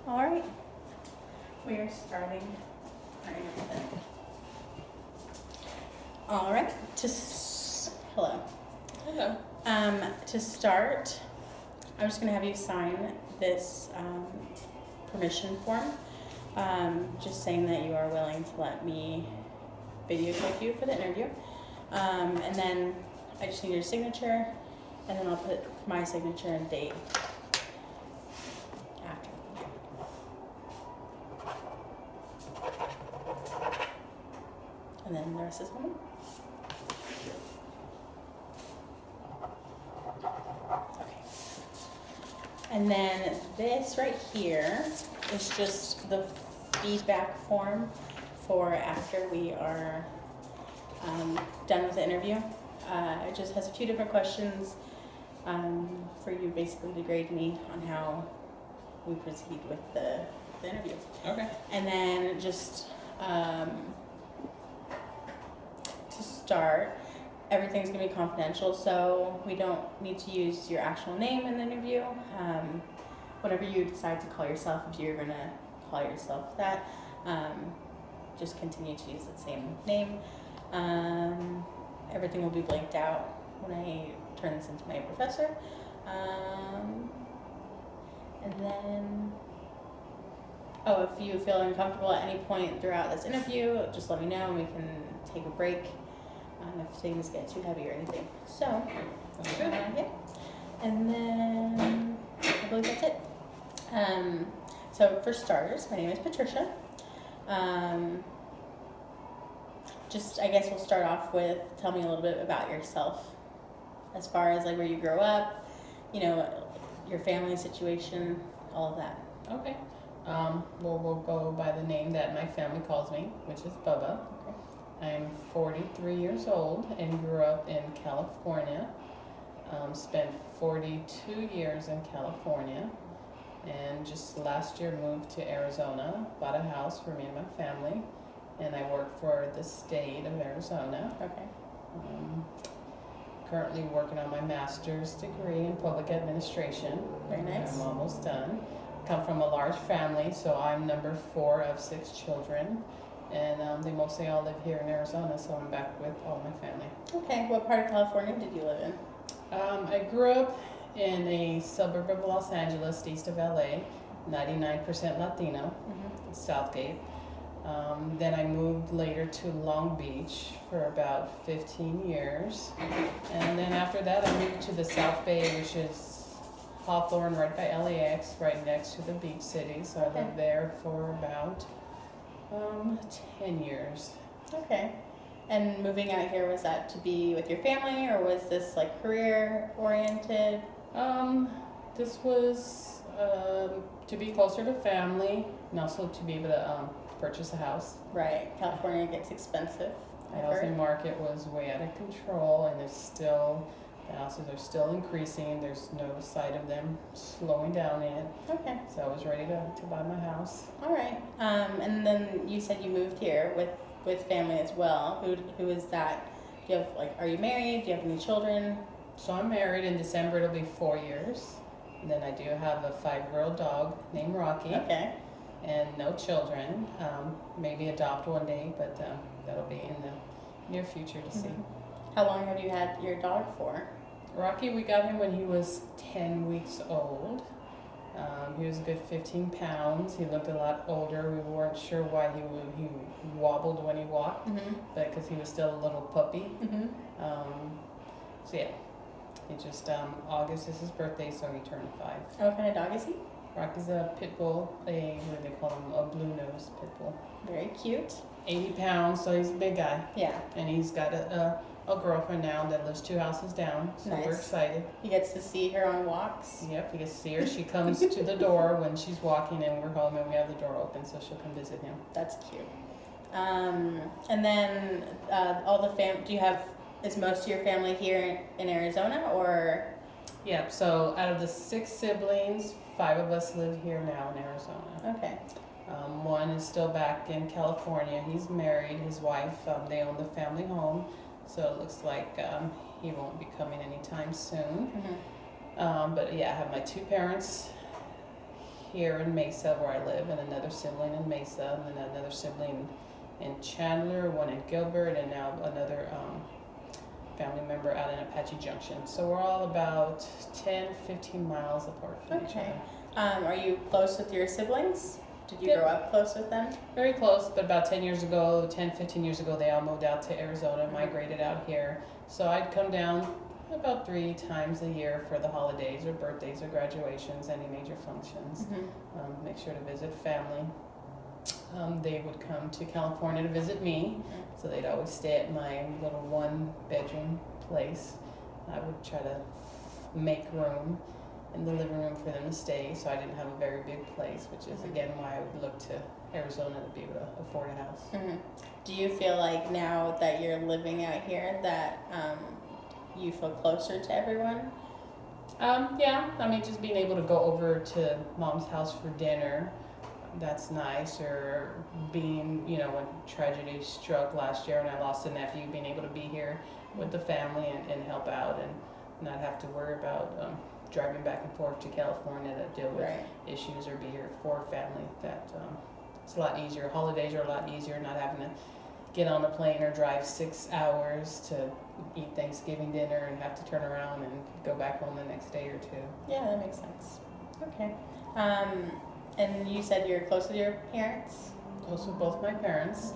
All right, we are starting our interview. All right, hello. Hello. To start, I'm just gonna have you sign this permission form, just saying that you are willing to let me videotape you for the interview. And then I just need your signature, and then I'll put my signature and date after. And then the rest is mine. Okay. And then this right here is just the feedback form for after we are done with the interview. It just has a few different questions for you basically to grade me on how we proceed with the interview. Okay. And then just to start, everything's gonna be confidential, so we don't need to use your actual name in the interview. Whatever you decide to call yourself, if you're gonna call yourself that, just continue to use the same name. Everything will be blanked out when I turn this into my professor. And then, if you feel uncomfortable at any point throughout this interview, just let me know and we can take a break if things get too heavy or anything. So, yeah. And then I believe that's it. So for starters, my name is Patricia. I guess we'll start off with tell me a little bit about yourself, as far as like where you grew up, your family situation, all of that. Okay. We'll go by the name that my family calls me, which is Bubba. Okay. I'm 43 years old and grew up in California. Spent 42 years in California, and just last year moved to Arizona. Bought a house for me and my family, and I work for the state of Arizona. Okay. Currently working on my master's degree in public administration. Very nice. I'm almost done. Come from a large family, so I'm number 4 of 6 children, and they mostly all live here in Arizona, so I'm back with all my family. Okay, what part of California did you live in? I grew up in a suburb of Los Angeles, east of LA, 99% Latino, Southgate. Then I moved later to Long Beach for about 15 years. And then after that, I moved to the South Bay, which is Hawthorne, right by LAX, right next to the beach city. So I lived there for about 10 years. Okay. And moving out here, was that to be with your family, or was this like career oriented? This was to be closer to family, and also to be able to purchase a house. Right. California gets expensive. The housing market was way out of control, and the houses are still increasing. There's no sight of them slowing down yet. Okay. So I was ready to buy my house. All right. And then you said you moved here with family as well. Who is that? Do you have are you married? Do you have any children? So I'm married. In December it'll be 4 years. And then I do have a 5-year-old dog named Rocky. Okay. And no children. Maybe adopt one day, but that'll be in the near future to see. How long have you had your dog for? Rocky, we got him when he was 10 weeks old. He was a good 15 pounds. He looked a lot older. We weren't sure why he wobbled when he walked, but because he was still a little puppy. So yeah, he just August is his birthday, so he turned 5. What kind of dog is he? Rocky's a pit bull. What do they call him? A blue nose pit bull. Very cute. 80 pounds, so he's a big guy. Yeah. And he's got a girlfriend now that lives 2 houses down, so Nice. we're excited. He gets to see her on walks. Yep, he gets to see her. She comes to the door when she's walking, and we're home, and we have the door open, so she'll come visit him. That's cute. And then is most of your family here in Arizona, or? Yep, so out of the 6 siblings, 5 of us live here now in Arizona. Okay. One is still back in California. He's married. His wife, they own the family home, so it looks like he won't be coming anytime soon. But yeah, I have my 2 parents here in Mesa where I live, and another sibling in Mesa, and then another sibling in Chandler, one in Gilbert, and now another family member out in Apache Junction. So we're all about 10, 15 miles apart from each Okay. other. Are you close with your siblings? Did you Yep. grow up close with them? Very close, but about 10 years ago, 10, 15 years ago, they all moved out to Arizona, migrated out here. So I'd come down about 3 times a year for the holidays or birthdays or graduations, any major functions. Make sure to visit family. They would come to California to visit me, so they'd always stay at my little 1-bedroom place. I would try to make room in the living room for them to stay, so I didn't have a very big place, which is again why I would look to Arizona to be able to afford a house. Do you feel like now that you're living out here that you feel closer to everyone? Yeah, I mean, just being able to go over to mom's house for dinner, that's nice. Or being, when tragedy struck last year and I lost a nephew, being able to be here with the family and help out and not have to worry about driving back and forth to California to deal with Right. issues or be here for family. That it's a lot easier. Holidays are a lot easier, not having to get on a plane or drive 6 hours to eat Thanksgiving dinner and have to turn around and go back home the next day or two. Yeah, that makes sense. Okay. And you said you're close with your parents? Close with both my parents.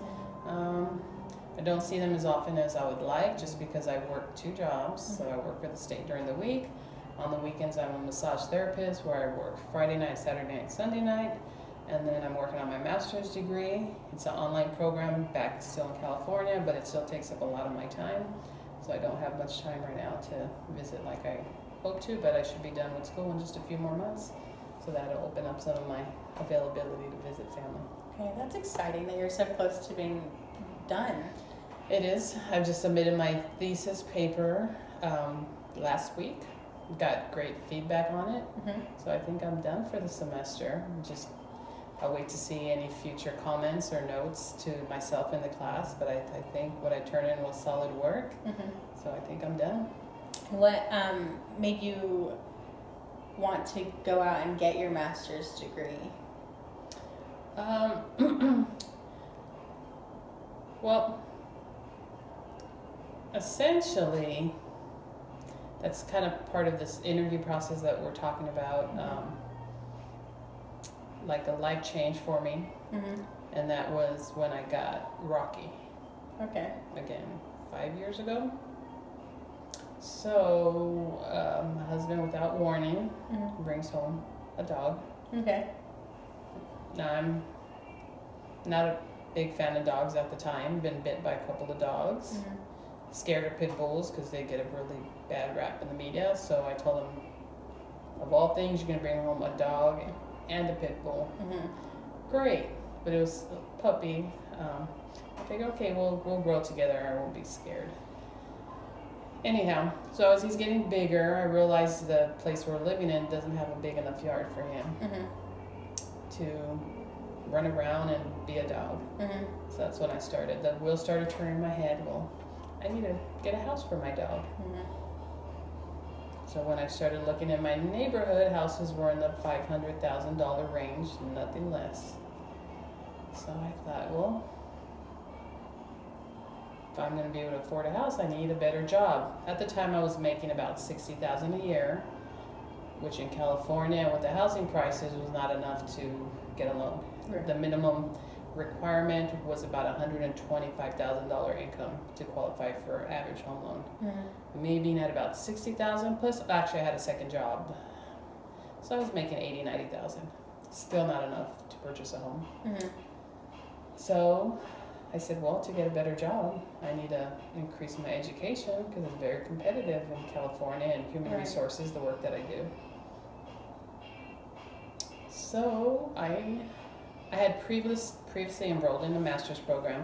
I don't see them as often as I would like just because I work 2 jobs. So I work for the state during the week. On the weekends, I'm a massage therapist where I work Friday night, Saturday night, Sunday night. And then I'm working on my master's degree. It's an online program back still in California, but it still takes up a lot of my time. So I don't have much time right now to visit like I hope to, but I should be done with school in just a few more months. So that'll open up some of my availability to visit family. Okay, that's exciting that you're so close to being done. It is. I've just submitted my thesis paper last week. Got great feedback on it. So I think I'm done for the semester. I'll wait to see any future comments or notes to myself in the class, but I think what I turned in was solid work. So I think I'm done. What made you want to go out and get your master's degree? Well, essentially, that's kind of part of this interview process that we're talking about, like a life change for me. And that was when I got Rocky. Okay. Again, 5 years ago. So, my husband, without warning, brings home a dog. Okay. Now, I'm not a big fan of dogs at the time. Been bit by a couple of dogs. Scared of pit bulls because they get a really bad rap in the media. So I told him, of all things, you're going to bring home a dog and a pit bull. Great. But it was a puppy. I figured, okay, we'll grow together. I won't be scared. Anyhow, so as he's getting bigger, I realized the place we're living in doesn't have a big enough yard for him to run around and be a dog. So that's when I started. The wheels started turning in my head. Well, I need to get a house for my dog. So when I started looking in my neighborhood, houses were in the $500,000 range, nothing less. So I thought, well, if I'm going to be able to afford a house, I need a better job. At the time, I was making about $60,000 a year, which in California, with the housing prices, was not enough to get a loan. Right. The minimum requirement was about $125,000 income to qualify for an average home loan. Me being at about $60,000 plus, actually I had a second job, so I was making $80,000, $90,000. Still not enough to purchase a home. So I said, well, to get a better job, I need to increase my education because it's very competitive in California and human resources, the work that I do. So I had previously enrolled in a master's program,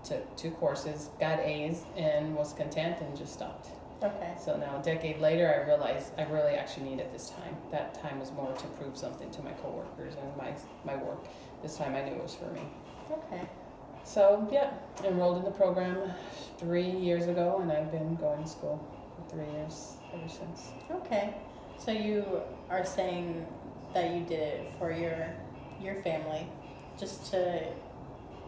took 2 courses, got A's, and was content and just stopped. Okay. So now a decade later, I realized I really actually needed this time. That time was more to prove something to my coworkers and my work. This time I knew it was for me. Okay. So yeah, enrolled in the program 3 years ago, and I've been going to school for 3 years ever since. Okay. So you are saying that you did it for your family, just to.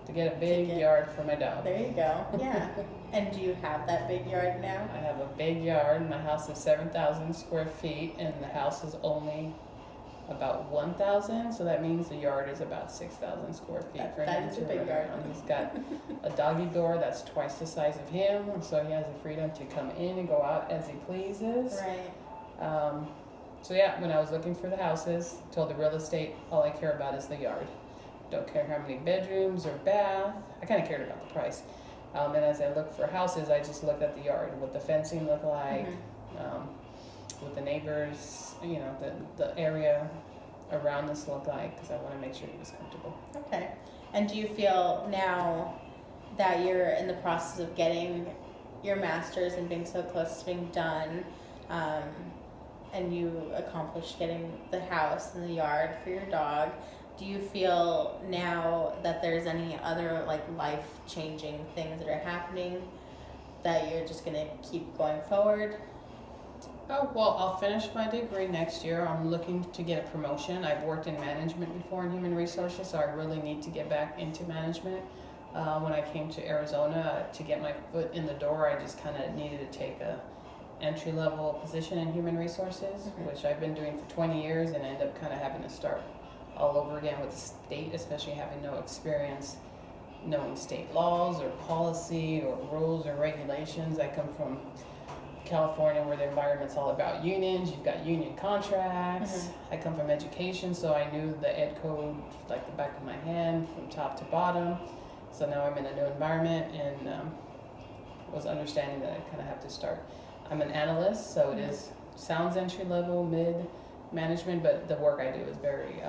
To get a big yard for my dog. There you go. Yeah. And do you have that big yard now? I have a big yard. My house is 7,000 square feet, and the house is only about 1,000. So that means the yard is about 6,000 square feet for him That is to a big run yard. around. He's got a doggy door that's twice the size of him, so he has the freedom to come in and go out as he pleases. Right. So yeah, when I was looking for the houses, told the real estate all I care about is the yard. Don't care how many bedrooms or bath. I kind of cared about the price. And as I looked for houses, I just looked at the yard, what the fencing looked like, what the neighbors, the area around this looked like, because I want to make sure he was comfortable. Okay. And do you feel now that you're in the process of getting your master's and being so close to being done, and you accomplished getting the house and the yard for your dog, do you feel now that there's any other like life-changing things that are happening that you're just gonna keep going forward? Oh, well, I'll finish my degree next year. I'm looking to get a promotion. I've worked in management before in human resources, so I really need to get back into management. When I came to Arizona to get my foot in the door, I just kind of needed to take a entry-level position in human resources, which I've been doing for 20 years, and I end up kind of having to start all over again with the state, especially having no experience knowing state laws or policy or rules or regulations. I come from California, where the environment's all about unions. You've got union contracts. I come from education, so I knew the ed code like the back of my hand from top to bottom. So now I'm in a new environment, and was understanding that I kind of have to start. I'm an analyst, so it is sounds entry level, mid management, but the work I do is very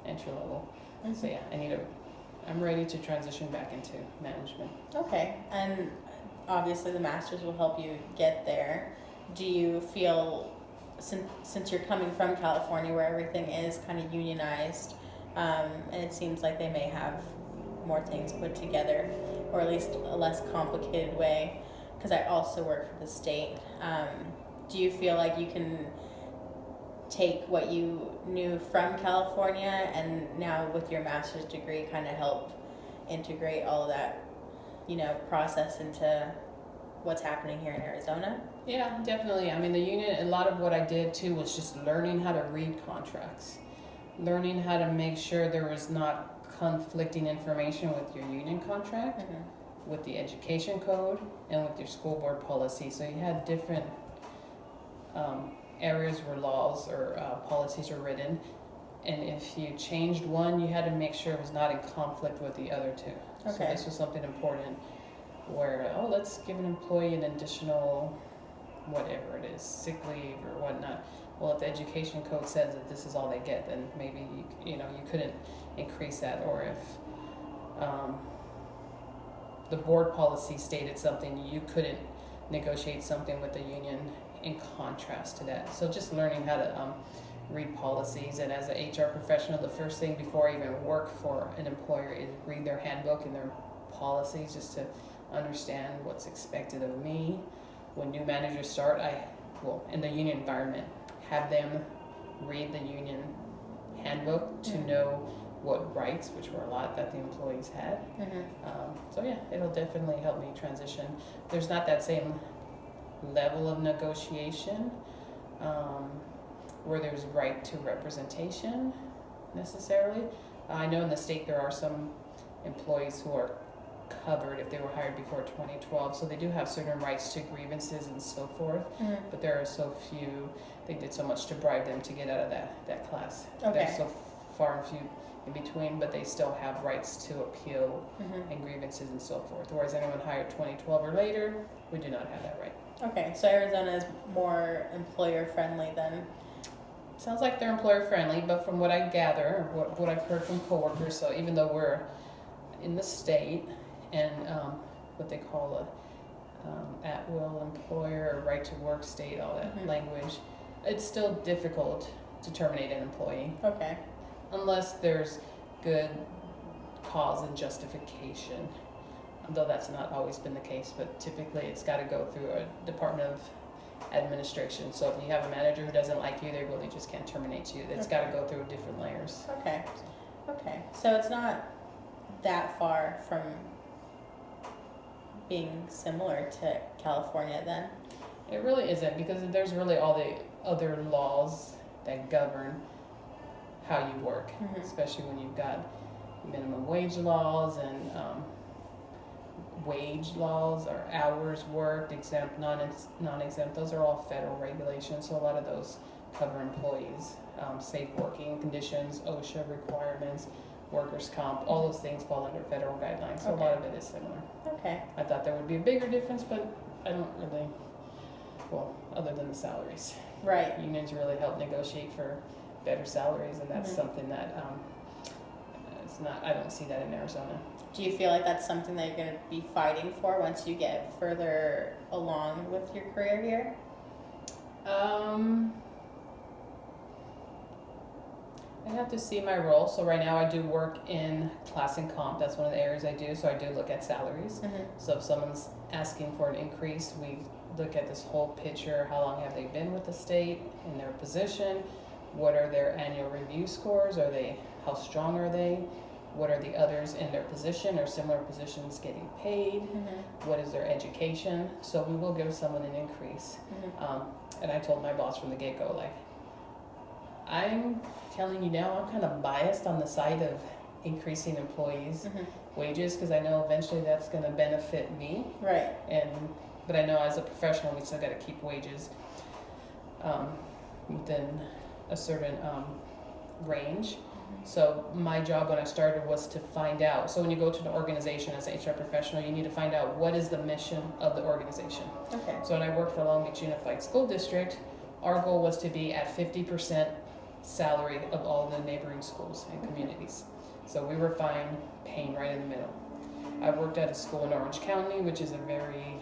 entry level. So yeah, I'm ready to transition back into management. Okay. And obviously the master's will help you get there. Do you feel, since you're coming from California where everything is kind of unionized, and it seems like they may have more things put together, or at least a less complicated way, because I also work for the state, do you feel like you can take what you knew from California and now with your master's degree kind of help integrate all of that, process into what's happening here in Arizona? Yeah, definitely. I mean, the union, a lot of what I did too was just learning how to read contracts, learning how to make sure there was not conflicting information with your union contract, with the education code, and with your school board policy. So you had different areas where laws or policies are written, and if you changed one, you had to make sure it was not in conflict with the other two. So this was something important where, let's give an employee an additional, whatever it is, sick leave or whatnot. Well, if the education code says that this is all they get, then maybe you couldn't increase that. Or if the board policy stated something, you couldn't negotiate something with the union in contrast to that. So just learning how to read policies, and as an HR professional, the first thing before I even work for an employer is read their handbook and their policies, just to understand what's expected of me. When new managers start, in the union environment, have them read the union handbook to know what rights, which were a lot that the employees had. So yeah, it'll definitely help me transition. There's not that same level of negotiation where there's right to representation necessarily. I know in the state there are some employees who are covered if they were hired before 2012, so they do have certain rights to grievances and so forth, but there are so few. They did so much to bribe them to get out of that class. They're so far and few in between, but they still have rights to appeal and grievances and so forth, whereas anyone hired 2012 or later, we do not have that right. Okay, so Arizona is more employer friendly than. Sounds like they're employer friendly, but from what I gather, what I've heard from coworkers, so even though we're in the state and what they call a at-will employer, or right to work state, all that language, it's still difficult to terminate an employee. Okay. Unless there's good cause and justification, though that's not always been the case, but typically it's got to go through a Department of administration. So if you have a manager who doesn't like you, they really just can't terminate you. It's got to go through different layers. Okay. Okay. So it's not that far from being similar to California then. It really isn't, because there's really all the other laws that govern how you work, especially when you've got minimum wage laws and wage laws or hours worked, exempt, non-exempt. Those are all federal regulations, so a lot of those cover employees. Safe working conditions, OSHA requirements, workers' comp, all those things fall under federal guidelines, so a lot of it is similar. Okay. I thought there would be a bigger difference, but I don't really, well, other than the salaries. Right. Unions really help negotiate for better salaries, and that's something that it's not, I don't see that in Arizona. Do you feel like that's something that you're going to be fighting for once you get further along with your career here? I have to see my role. So right now I do work in class and comp. That's one of the areas I do. So I do look at salaries. So if someone's asking for an increase, we look at this whole picture. How long have they been with the state in their position? What are their annual review scores? How strong are they? What are the others in their position or similar positions getting paid? What is their education? So we will give someone an increase. And I told my boss from the get-go, like, I'm telling you now, I'm kind of biased on the side of increasing employees' wages, because I know eventually that's going to benefit me. Right. But I know as a professional, we still got to keep wages within a certain range. So my job when I started was to find out. So when you go to an organization as an HR professional, you need to find out what is the mission of the organization. Okay. So when I worked for Long Beach Unified School District, our goal was to be at 50% salary of all the neighboring schools and communities. So we were fine paying right in the middle. I worked at a school in Orange County, which is a very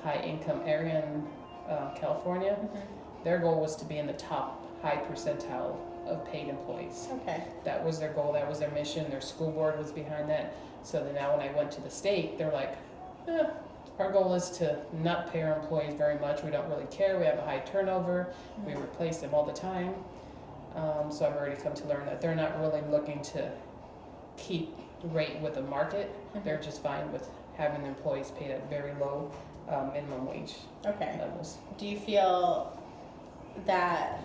high income area in California. Their goal was to be in the top high percentile of paid employees. Okay. That was their goal, that was their mission, their school board was behind that. So then now when I went to the state, they're like, our goal is to not pay our employees very much, we don't really care, we have a high turnover, we replace them all the time. So I've already come to learn that they're not really looking to keep rate with the market, they're just fine with having the employees paid at very low minimum wage levels. Do you feel that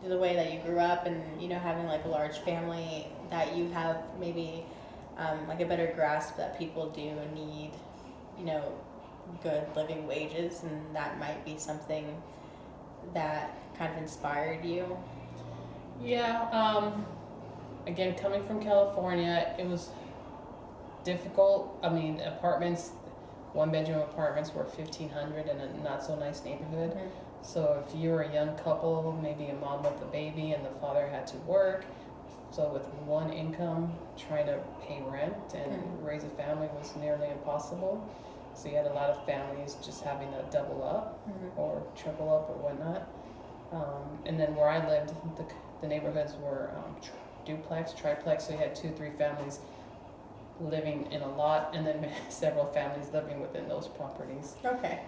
the way that you grew up and, you know, having like a large family, that you have maybe like a better grasp that people do need, you know, good living wages, and that might be something that kind of inspired you? Yeah, again, coming from California, it was difficult. I mean, apartments, one-bedroom apartments were $1,500 in a not so nice neighborhood. So if you were a young couple, maybe a mom with a baby and the father had to work, so with one income, trying to pay rent and raise a family was nearly impossible. So you had a lot of families just having to double up or triple up or whatnot. And then where I lived, the neighborhoods were duplex, triplex, so you had 2-3 families living in a lot, and then several families living within those properties. Okay.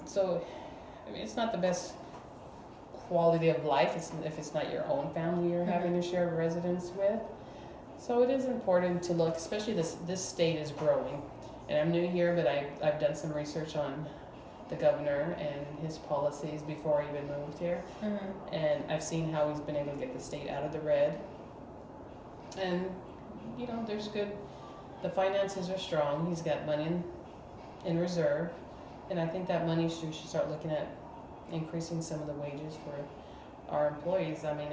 So, I mean, it's not the best quality of life if it's not your own family you're having to share residence with. So it is important to look, especially this state is growing. And I'm new here, but I've done some research on the governor and his policies before I even moved here. And I've seen how he's been able to get the state out of the red. And, you know, there's good, the finances are strong. He's got money in reserve. And I think that money we should start looking at increasing some of the wages for our employees. I mean,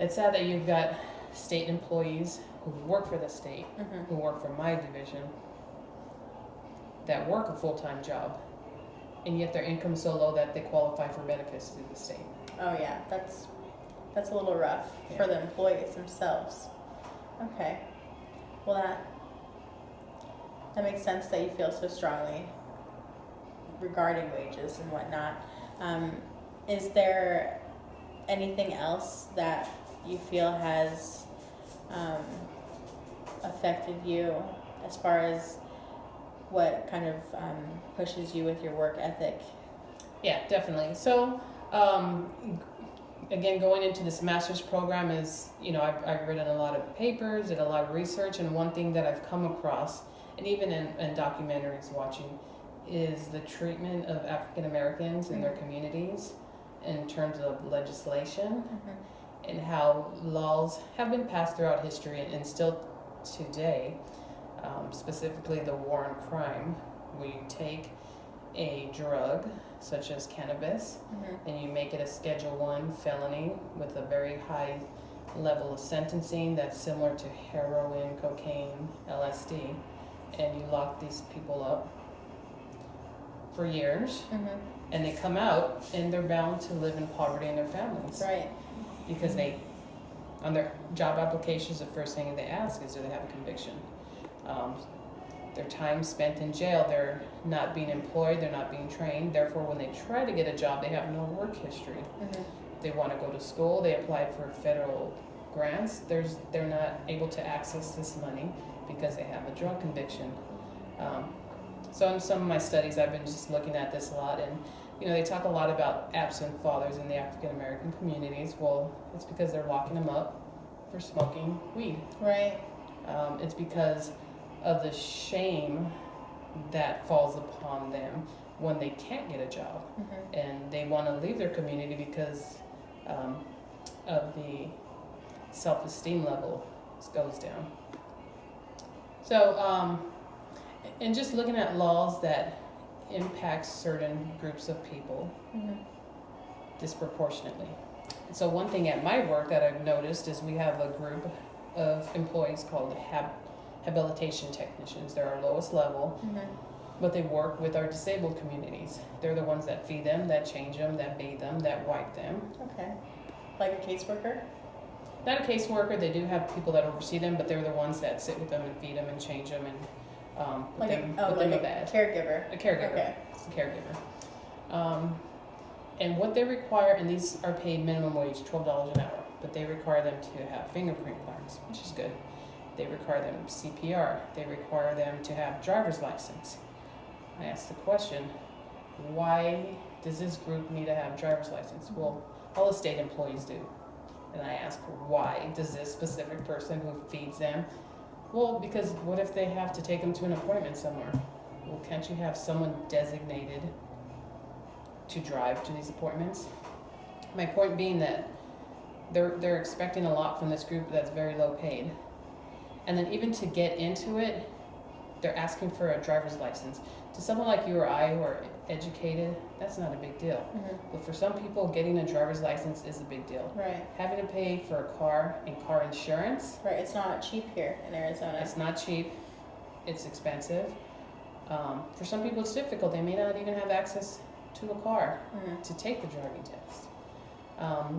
it's sad that you've got state employees who work for the state, who work for my division, that work a full-time job, and yet their income is so low that they qualify for benefits through the state. Oh yeah, that's a little rough for the employees themselves. Okay. Well, that makes sense that you feel so strongly regarding wages and whatnot. Is there anything else that you feel has affected you as far as what kind of pushes you with your work ethic? Yeah, definitely. So, again, going into this master's program is, I've written a lot of papers, did a lot of research, and one thing that I've come across, and even in documentaries watching, is the treatment of African Americans in their communities in terms of legislation and how laws have been passed throughout history and still today, specifically the war on crime. We take a drug such as cannabis and you make it a Schedule 1 felony with a very high level of sentencing that's similar to heroin, cocaine, LSD, and you lock these people up for years and they come out and they're bound to live in poverty in their families. Right. Because they, on their job applications, the first thing they ask is, do they have a conviction? Their time spent in jail, they're not being employed, they're not being trained. Therefore, when they try to get a job, they have no work history. They want to go to school, they apply for federal grants. They're not able to access this money because they have a drug conviction. So in some of my studies, I've been just looking at this a lot, and they talk a lot about absent fathers in the African American communities. Well, it's because they're locking them up for smoking weed. Right. It's because of the shame that falls upon them when they can't get a job and they want to leave their community because of the self-esteem level goes down. So, and just looking at laws that impact certain groups of people disproportionately. So one thing at my work that I've noticed is we have a group of employees called habilitation technicians. They're our lowest level, but they work with our disabled communities. They're the ones that feed them, that change them, that bathe them, that wipe them. Okay. Like a caseworker? Not a caseworker. They do have people that oversee them, but they're the ones that sit with them and feed them and change them and put them a bed. Caregiver. A caregiver. Okay. It's a caregiver. And what they require, and these are paid minimum wage, $12 an hour, but they require them to have fingerprint cards, which is good. They require them CPR. They require them to have driver's license. I asked the question, why does this group need to have driver's license? Well, all the state employees do. And I asked, why does this specific person who feeds them? Well, because what if they have to take them to an appointment somewhere? Well, can't you have someone designated to drive to these appointments? My point being that they're expecting a lot from this group that's very low paid. And then even to get into it, they're asking for a driver's license. To someone like you or I who are educated, that's not a big deal. But for some people, getting a driver's license is a big deal. Right. Having to pay for a car and car insurance. Right, it's not cheap here in Arizona. It's not cheap. It's expensive. For some people, it's difficult. They may not even have access to a car to take the driving test.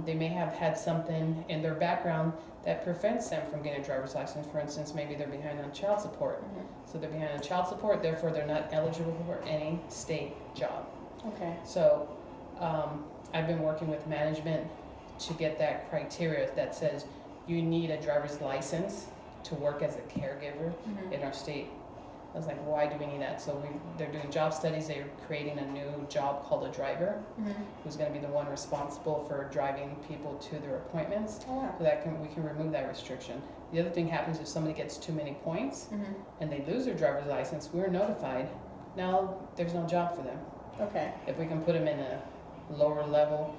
They may have had something in their background that prevents them from getting a driver's license. For instance, maybe they're behind on child support. So they're behind on child support, therefore they're not eligible for any state job. Okay. So I've been working with management to get that criteria that says you need a driver's license to work as a caregiver in our state. I was like, why do we need that? So they're doing job studies. They're creating a new job called a driver, who's going to be the one responsible for driving people to their appointments. Oh, wow. So that we can remove that restriction. The other thing happens if somebody gets too many points and they lose their driver's license, we're notified. Now there's no job for them. Okay. If we can put them in a lower level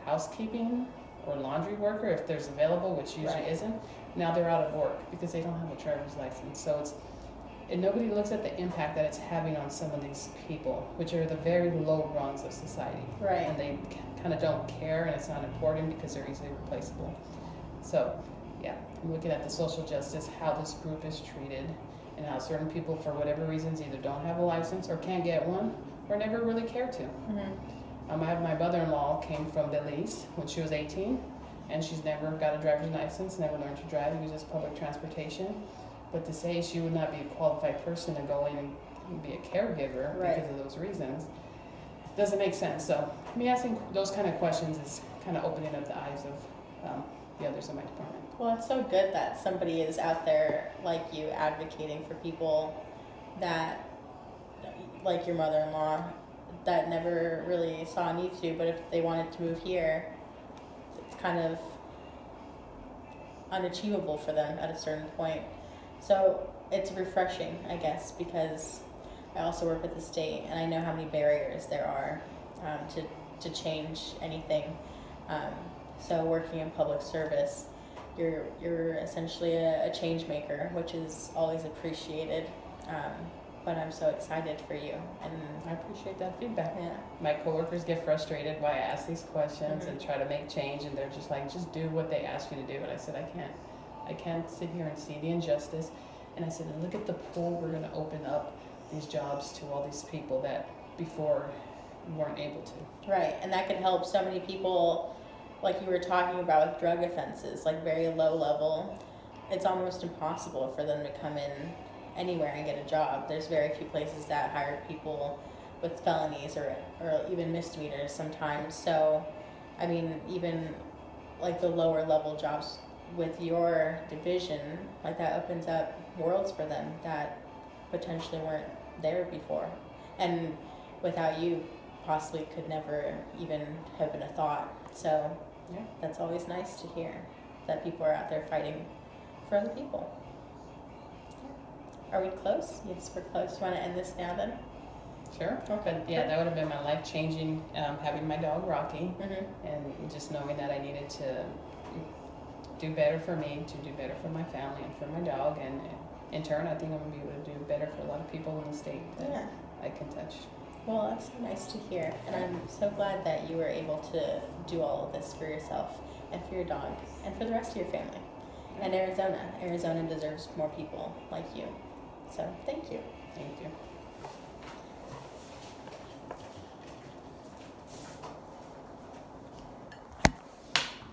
housekeeping or laundry worker, if there's available, which usually isn't, now they're out of work because they don't have a driver's license. So and nobody looks at the impact that it's having on some of these people, which are the very low rungs of society. Right. And they kind of don't care, and it's not important because they're easily replaceable. So, yeah, I'm looking at the social justice, how this group is treated, and how certain people, for whatever reasons, either don't have a license or can't get one, or never really care to. I have my mother-in-law came from Belize when she was 18, and she's never got a driver's license, never learned to drive, uses public transportation. But to say she would not be a qualified person to go in and be a caregiver because of those reasons doesn't make sense. So me asking those kind of questions is kind of opening up the eyes of the others in my department. Well, it's so good that somebody is out there like you advocating for people that, like your mother-in-law, that never really saw a need to, but if they wanted to move here, it's kind of unachievable for them at a certain point. So it's refreshing, I guess, because I also work with the state and I know how many barriers there are to change anything. So working in public service, you're essentially a change maker, which is always appreciated. But I'm so excited for you, and I appreciate that feedback. yeah, My coworkers get frustrated why I ask these questions and try to make change, and they're just like, just do what they ask you to do. And I said, I can't sit here and see the injustice. And I said, and look at the pool we're going to open up these jobs to all these people that before weren't able to. right, and that could help so many people, like you were talking about with drug offenses, like very low level. It's almost impossible for them to come in anywhere and get a job. There's very few places that hire people with felonies or even misdemeanors sometimes. So, I mean, even like the lower level jobs with your division, like that opens up worlds for them that potentially weren't there before. And without you, possibly could never even have been a thought. So, Yeah. that's always nice to hear that people are out there fighting for other people. Are we close? Yes, we're close. You want to end this now then? Sure. Okay. But yeah, that would have been my life changing, having my dog Rocky, Mm-hmm. and just knowing that I needed to do better for me, to do better for my family and for my dog, and in turn, I think I'm gonna be able to do better for a lot of people in the state that Yeah. I can touch. Well, that's so nice to hear. And I'm so glad that you were able to do all of this for yourself and for your dog and for the rest of your family. And Arizona. Arizona deserves more people like you. So thank you. Thank you.